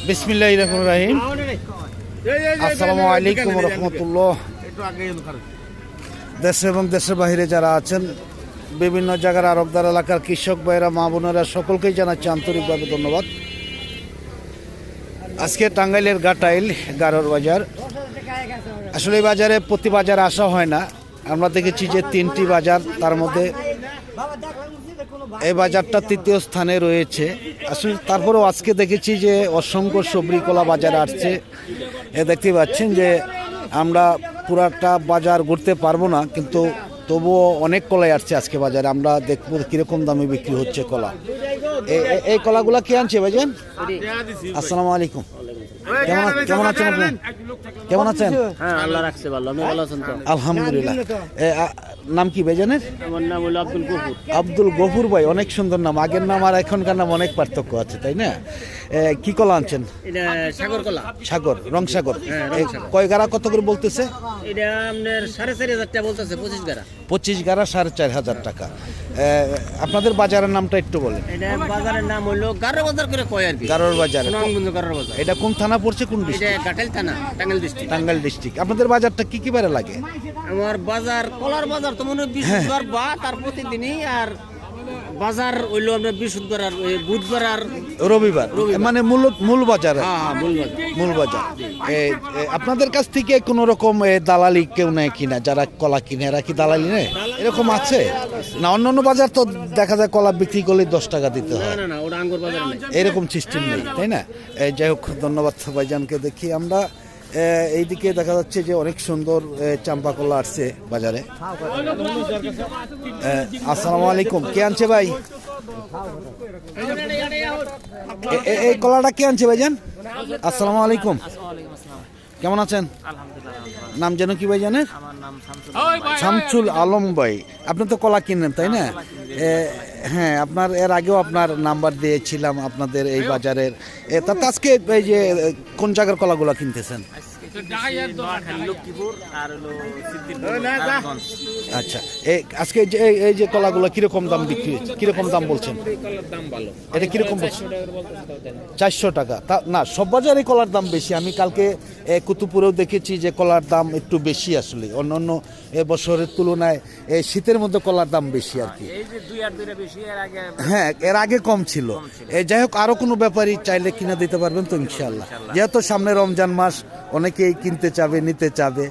বিসমিল্লাহির রহমানির রহিম। আসসালামু আলাইকুম ওয়া রাহমাতুল্লাহ। দেশে এবং দেশের বাইরে যারা আছেন, বিভিন্ন জায়গার আরবদার এলাকার কৃষক ভাইরা, মা বোনেরা, সকলকেই জানাচ্ছি আন্তরিকভাবে ধন্যবাদ। আজকে টাঙ্গাইলের গাটাইল গারোর বাজার। আসলে এই বাজারে প্রতি বাজারে আসা হয় না। আমরা দেখেছি যে 3টি বাজার, তার মধ্যে এই বাজারটা তৃতীয় স্থানে রয়েছে। আসলে তারপরেও আজকে দেখেছি যে অসংখ্য সবজি কলা বাজারে আসছে। দেখতে পাচ্ছেন যে আমরা পুরাটা বাজার ঘুরতে পারবো না, কিন্তু তবুও অনেক কলাই আসছে আজকে বাজারে। আমরা দেখবো কীরকম দামে বিক্রি হচ্ছে কলা। এই কলাগুলা কে আনছে ভাইজান? আসসালামু আলাইকুম। কেমন আছেন আপনি? কেমন আছেন? আল্লাহ রাখছে ভালো। আমি ভালো আছেন তো? আলহামদুলিল্লাহ। নাম কি ভাইজানের? আমার নাম হলো আব্দুল গফুর। আব্দুল গফুর ভাই, অনেক সুন্দর নাম। আগের নাম আর এখনকার নাম অনেক পার্থক্য আছে, তাই না? কি কলা আনছেন? এটা সাগর কলা। সাগর, রং সাগর। কয় গাড়া কত করে বলতেছে? এটা আপনার 4,500 টাকা বলতেছে। 25 গাড়া। 25 গাড়া 4,500 টাকা। আপনাদের বাজারের নামটা একটু বলেন। এটা বাজারের নাম হলো গারো বাজার করে কয় আর কি। গারোর বাজার। সুনামগঞ্জ গারোর বাজার। এটা কোন থানা পড়ছে, কোন এটা ডিস্ট্রিক্ট? গাটাইল থানা, টাঙ্গাইল ডিস্ট্রিক্ট। টাঙ্গাইল ডিস্ট্রিক্ট। আপনাদের বাজারটা কি কি বারে লাগে? আমার বাজার কলার বাজার তো মনে হয় বৃহস্পতিবার বা তার প্রতিদিনই। আর বাজার হইলো আমরা বৃহস্পতিবার আর বুধবার আর রবিবার, মানে মূল বাজার। হ্যাঁ, মূল বাজার। আপনাদের কাছ থেকে কোন রকম দালালি কেউ নেয় কিনা? যারা কলা কিনে এরা কি দালালি নেয়? এরকম আছে না? অন্যান্য বাজার তো দেখা যায় কলা বিক্রি করলে 10 টাকা দিতে হয়। না, ওটা আঙ্গুর বাজার নাই। এরকম সিস্টেম নেই, তাই না? যাই হোক, ধন্যবাদ ভাইজানকে। দেখি আমরা এইদিকে দেখা যাচ্ছে যে অনেক সুন্দর চাম্পা কলা আসছে বাজারে। আসসালামু আলাইকুম। কে আনছে ভাই? এই কলাটা কে আনছে ভাইজান? আসসালামু আলাইকুম। কেমন আছেন? নাম যেন কি ভাই জানেন? শামসুল আলম ভাই। আপনি তো কলা কিনেন, তাই না? হ্যাঁ, আপনার এর আগেও আপনার নাম্বার দিয়েছিলাম আপনাদের এই বাজারের। তাতে আজকে এই যে কোন জায়গার কলাগুলো কিনতেছেন? আচ্ছা, আজকে এই যে কলাগুলো কিরকম দাম বিক্রি হচ্ছে, কিরকম দাম বলছেন? এটা কিরকম বলছেন? 400 টাকা। তা না, সব বাজারে কলার দাম বেশি। আমি কালকে কুতুবপুরেও দেখেছি যে কলার দাম একটু বেশি। আসলে অন্যান্য বছরের তুলনায় শীতের মধ্যে কলার দাম বেশি আর কি। হ্যাঁ, এর আগে কম ছিল। যাই হোক, আরো কোনো ব্যাপারই চাইলে কিনে দিতে পারবেন তো ইনশাআল্লাহ। যেহেতু সামনে রমজান মাস, অনেকেই কিনতে চাবে, নিতে চাবে।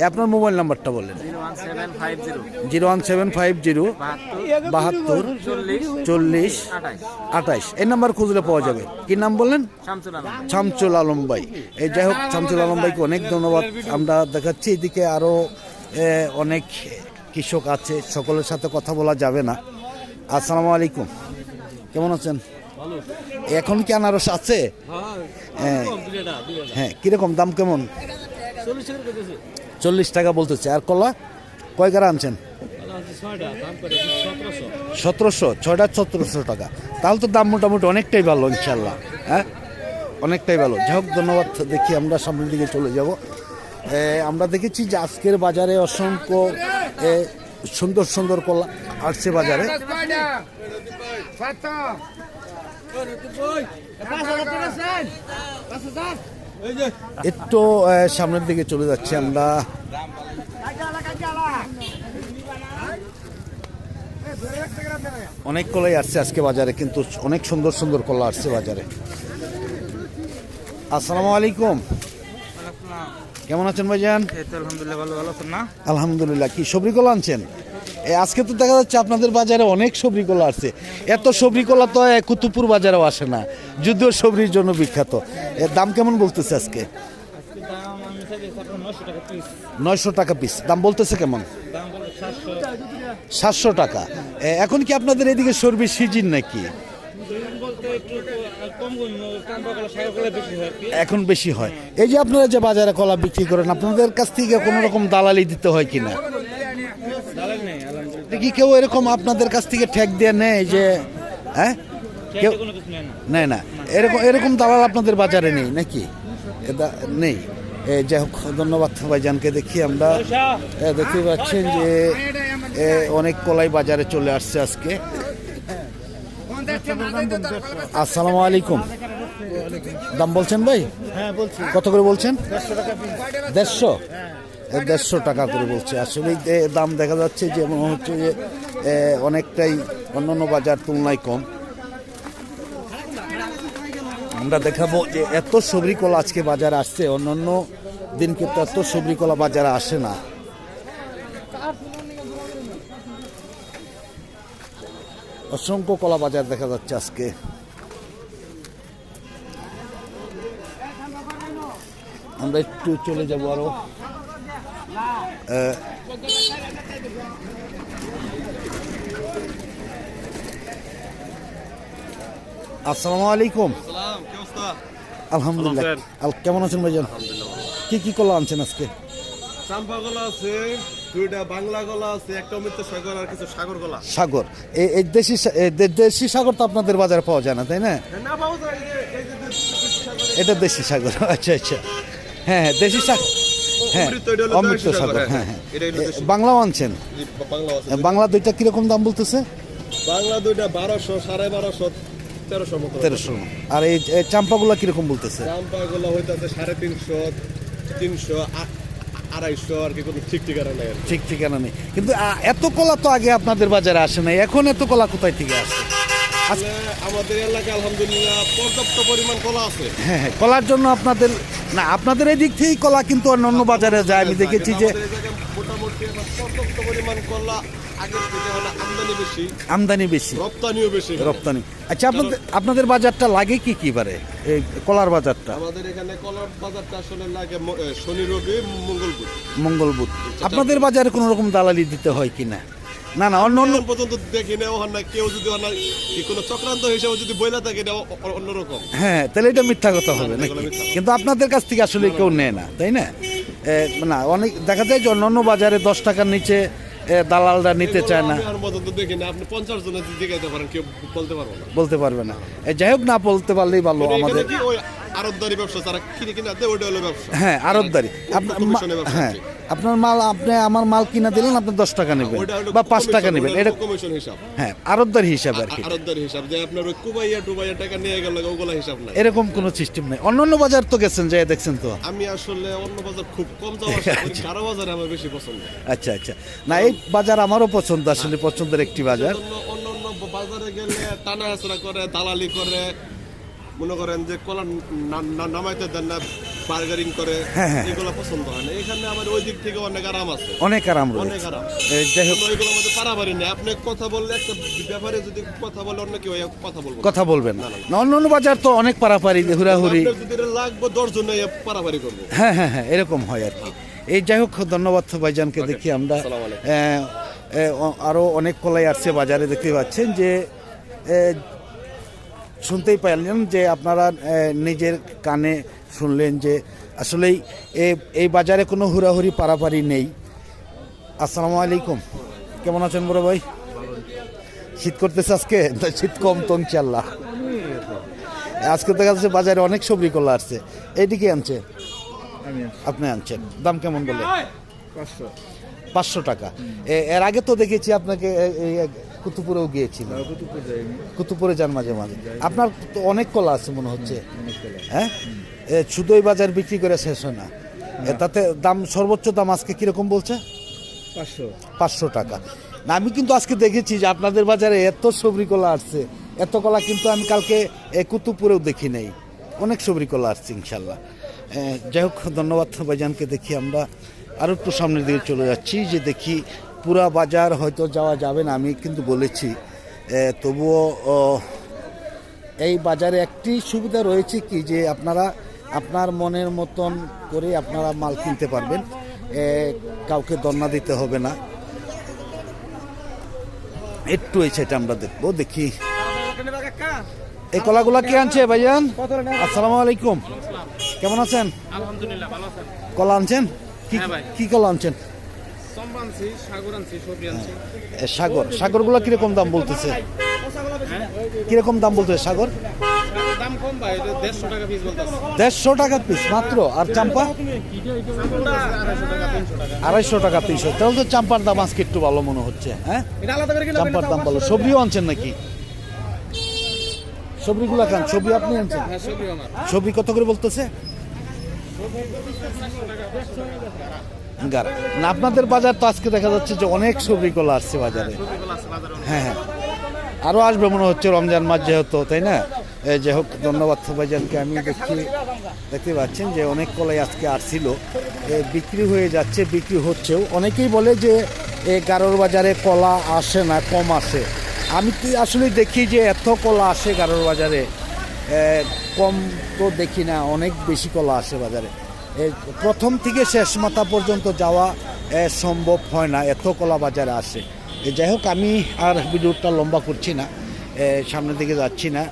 আপনার মোবাইল নাম্বারটা বলেন। 01750 72 40 28। এই নাম্বার খুঁজলে পাওয়া যাবে। কি নাম বললেন? শামসুল আলম ভাই। যাই হোক, শামসুল আলম ভাইকে অনেক ধন্যবাদ। আমরা দেখাচ্ছি এদিকে আরো অনেক কৃষক আছে, সকলের সাথে কথা বলা যাবে না। আসসালামু আলাইকুম। কেমন আছেন? এখন কি আনারস আছে? হ্যাঁ, কিরকম দাম কেমন? 40 টাকা বলতেছে। আর কলা কয় গাড়া আনছেন? 1700। 6টা 1700 টাকা। তাহলে তো দাম মোটামুটি অনেকটাই ভালো ইনশাল্লাহ। হ্যাঁ, অনেকটাই ভালো। যাই হোক, ধন্যবাদ। দেখি আমরা সামনের দিকে চলে যাব। আমরা দেখেছি যে আজকের বাজারে অসংখ্য সুন্দর সুন্দর কলা আসছে বাজারে। একটু সামনের দিকে চলে যাচ্ছি আমরা। অনেক কলাই আসছে আজকে বাজারে, কিন্তু অনেক সুন্দর সুন্দর কলা আসছে বাজারে। আসসালামু আলাইকুম। কেমন আছেন ভাইজান? আলহামদুলিল্লাহ, ভালো আছেন না? আলহামদুলিল্লাহ। কি সবজি কলা আনছেন? আজকে তো দেখা যাচ্ছে আপনাদের বাজারে অনেক সবজি কলা আসছে। এত সবজি কলা তো কুতুবপুর বাজারেও আসে না, যদিও সবজির জন্য বিখ্যাত। এর দাম কেমন বলতেছে আজকে? 900 টাকা পিস দাম বলতেছে। কেমন? 700 টাকা। এখন কি আপনাদের এদিকে সবজির সিজন নাকি? এখন বেশি হয়। এই যে আপনারা যে বাজারে কলা বিক্রি করেন, আপনাদের কাছ থেকে কোনো রকম দালালি দিতে হয় কিনা? কি কেউ এরকম আপনাদের কাছ থেকে ঠেক দিয়ে নেয় যে? হ্যাঁ, কেউ নেয় না। এরকম দালাল আপনাদের বাজারে নেই নাকি? নেই। যাই হোক, ধন্যবাদ ভাইজানকে। দেখি আমরা দেখতে পাচ্ছেন যে অনেক কলাই বাজারে চলে আসছে আজকে। আসসালামু আলাইকুম। দাম বলছেন ভাই? হ্যাঁ বলছি, কত করে বলছেন? 150 টাকা পিস। 150? 150 টাকা করে বলছে। আসলে দাম দেখা যাচ্ছে যে মনে হচ্ছে যে অনেকটাই অন্যান্য বাজার তুলনায় কম। আমরা দেখাবো যে এত সবরি কলা আজকে বাজারে আসছে, অন্যান্য দিন কিন্তু এত সবরি কলা বাজারে আসে না। অসংখ্য কলা বাজার দেখা যাচ্ছে আজকে। আমরা একটু চলে যাব আরো। আসসালামু আলাইকুম। আলহামদুলিল্লাহ। কেমন আছেন ভাইজান? কি কি কলা আনছেন আজকে? চাম্পা গলা আছে, দুইটা বাংলা গলা আছে, একটা অমৃত সাগর আর কিছু সাগর গলা। সাগর, এই দেশি সাগর তো আপনাদের বাজারে পাওয়া যায় না, তাই না? না বাবু, এই যে দেশি সাগর, এটা দেশি সাগর। আচ্ছা আচ্ছা, হ্যাঁ হ্যাঁ, দেশি সাগর। হ্যাঁ, অমৃত, এটা হলো অমৃত দেশি সাগর। সাগর, হ্যাঁ হ্যাঁ। এটা হলো দেশি। বাংলাও আনছেন? জি, বাংলা আছে। বাংলা দুইটা কিরকম দাম বলতেছে? বাংলা দুইটা 1200, 1250, 1300 মতো। 1300। আর এই চাম্পাগুলা কিরকম বলতেছে? চাম্পা গলা হইতাছে 350, 300, 250 আর কি, কোনো ঠিক ঠিকানা নাই আর কি। ঠিক ঠিকানা নেই। কিন্তু এত কলা তো আগে আপনাদের বাজারে আসে নাই, এখন এত কলা কোথায় থেকে আসে? আসলে আমাদের এলাকায় আলহামদুলিল্লাহ পর্যাপ্ত পরিমাণ কলা আছে। হ্যাঁ হ্যাঁ, কলার জন্য আপনাদের এই দিক থেকেই কলা কিন্তু অন্য বাজারে যায়। আমি দেখেছি যে আমাদের এই জায়গায় মোটামুটি এখন পর্যাপ্ত পরিমাণ কলা আগের থেকে হলো আমদানি বেশি, আমদানি বেশি, রপ্তানিও বেশি। রপ্তানি। আচ্ছা, আপনাদের বাজারটা লাগে কি বারে, এই কলার বাজারটা? আমাদের এখানে কলার বাজারটা আসলে লাগে শনি, রবি, মঙ্গল, বুধ। মঙ্গল বুধ। আপনাদের বাজারে কোনো রকম দালালি দিতে হয় কিনা? না না, অন্য এখন পর্যন্ত দেখি না, ওখানে কেউ যদি কি কোনো চক্রান্ত হিসেবে যদি বইলা থাকে না অন্যরকম। হ্যাঁ, তাহলে এটা মিথ্যা কথা হবে নাকি? এগুলো মিথ্যা। কিন্তু আপনাদের কাছ থেকে আসলে কেউ নেয় না, তাই না? না, অনেক দেখা যায় যে অন্যান্য বাজারে 10 টাকার নিচে দালালরা নিতে চায় না। আমি এখন পর্যন্ত দেখি না। আপনি 50 জনের জিজ্ঞাসা পারেন, কেউ বলতে পারবো না। বলতে পারবে না। যাই হোক, না বলতে পারলেই ভালো। এখানে আমাদের কি ওই আড়তদারি ব্যবসা, তারা কিনে কিনা দেয়, ওইটা হলো ব্যবসা। হ্যাঁ, আড়তদারি। কমিশনের ব্যবসা হ্যাঁ, আছে। আপনার মাল, আপনি আমার মাল কিনা দিলেন, আপনি 10 টাকা নেবেন ওইটা হলো বা 5 টাকা কমিশন, নেবেন, ওইটা এটা হলো কমিশন হিসাব। হ্যাঁ আড়তদারি হিসাব আর কি। আড়তদারি হিসাব, যে আপনার ওই কুবাইয়া টাকা নিয়ে গেল, ওগুলা হিসাব নাই। এরকম কোনো সিস্টেম নেই। অন্যান্য বাজার তো গেছেন, যাই দেখছেন তো? আমি আসলে অন্য বাজার খুব কম যাওয়া আসা করি, কারো বাজারে আমার বেশি পছন্দ। আচ্ছা আচ্ছা, না এই বাজার আমারও পছন্দ, আসলে পছন্দের একটি বাজার। অন্য বাজারে গেলে টানা হেঁচড়া করে, দালালি করে, মনে করেন যে কলা নামাইতে দেন না, বার্গারিং করে, এগুলো পছন্দ হয় না। এখানে আমার ওই দিক থেকে অনেক আরাম আছে, অনেক আরাম অনেক রয়েছে। আরাম। যাই হোক, এগুলো আমাদের পারাবারি নেই। আপনি কথা বললে, একটা ব্যাপারে যদি কথা বলে, অন্য কেউ কথা বলবো না। কথা বলবেন না। অন্যান্য বাজার তো অনেক পারাপারি, হুড়াহুড়ি। আপনার যদি এটা লাগবে 10 জন পারাবারি করবো। হ্যাঁ হ্যাঁ হ্যাঁ, এরকম হয় আর কি। এই যাই হোক, ধন্যবাদ ভাইজানকে। দেখি আমরা আসসালামু আলাইকুম। আরও অনেক কলাই আসছে বাজারে, দেখতে পাচ্ছেন যে শুনতেই পারলেন যে আপনারা নিজের কানে শুনলেন যে আসলেই এই বাজারে কোনো হুড়াহুড়ি পারাপারি নেই। আসসালামু আলাইকুম, কেমন আছেন বড় ভাই? শীত করতেছে আজকে? শীত কম তো ইনশাল্লাহ। আজকে দেখা যাচ্ছে বাজারে অনেক সবজি কলা আসছে। এইদিকে আনছে? আপনি আনছেন। দাম কেমন বলে? 500 টাকা। এর আগে তো দেখেছি আপনাকে কুতুবপুরেও গিয়েছিলেন। কুতুবপুরে যান মাঝে মাঝে। আপনার তো অনেক কলা আছে মনে হচ্ছে, হ্যাঁ? শুধু এই বাজার বিক্রি করে শেষ হয় না। তাতে দাম, সর্বোচ্চ দাম আজকে কিরকম বলছে? 500 টাকা। না, আমি কিন্তু আজকে দেখেছি যে আপনাদের বাজারে এত সবরি কলা আসছে, এত কলা কিন্তু আমি কালকে কুতুবপুরেও দেখি নাই। অনেক সবরি কলা আসছে ইনশাল্লাহ। যাই হোক, ধন্যবাদ ভাইজানকে। দেখি আমরা আরও একটু সামনের দিকে চলে যাচ্ছি, যে দেখি পুরা বাজার হয়তো যাওয়া যাবে না, আমি কিন্তু বলেছি। তবুও এই বাজারে একটি সুবিধা রয়েছে কি, যে আপনারা আপনার মনের মতন করে আপনারা মাল কিনতে পারবেন, কাউকে দন্না দিতে হবে না। একটু এই সাইডে আমরা দেখবো। দেখি এই কলাগুলা কে আনছে ভাইজান? আসসালামু আলাইকুম, কেমন আছেন? আলহামদুলিল্লাহ, ভালো আছেন? কলা আনছেন? কি কলা আনছেন? সাগরগুলো কিরকম দাম বলতেছে? কিরকম দাম বলতেছে সাগর? দাম কম ভাই, 150 টাকা পিস বলতেছে। 150 টাকা পিস মাত্র। আর চাম্পা? 250 টাকা পিস। তাহলে তো চাম্পার দাম আজকে একটু ভালো মনে হচ্ছে। হ্যাঁ, চাম্পার দাম ভালো। সবজিও আনছেন নাকি? সবরিগুলা খান, সবরি আপনি আনছেন? হ্যাঁ সবই আমার সবরি কত করে বলতেছে? গারা না, আপনাদের বাজার তো আজকে দেখা যাচ্ছে যে অনেক সবরি কলা আসছে বাজারে। সবইগুলো আছে বাজারে অনেক। হ্যাঁ হ্যাঁ, আরও আসবে মনে হচ্ছে রমজান মাস যেহেতু, তাই না? যাই হোক, ধন্যবাদ ভাইজানকে। আমি দেখতে পাচ্ছেন যে অনেক কলাই আজকে আসছিল, বিক্রি হয়ে যাচ্ছে, বিক্রি হচ্ছেও। অনেকেই বলে যে গারোর বাজারে কলা আসে না, কম আসে। আমি তো আসলে দেখি যে এত কলা আসে গারোর বাজারে, কম তো দেখি না, অনেক বেশি কলা আসে বাজারে। প্রথম থেকে শেষ মাথা পর্যন্ত যাওয়া সম্ভব হয় না, এত কলা বাজারে আসে। যাই হোক, আমি আর ভিডিওটা লম্বা করছি না, সামনের দিকে যাচ্ছি না।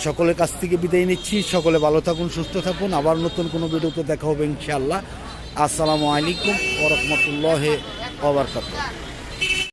সকলের কাছ থেকে বিদায় নিচ্ছি। সকলে ভালো থাকুন, সুস্থ থাকুন। আবার নতুন কোনো ভিডিওতে দেখা হবে ইনশাআল্লাহ। আসসালামু আলাইকুম ওয়া রাহমাতুল্লাহি ওয়া বারাকাতুহু।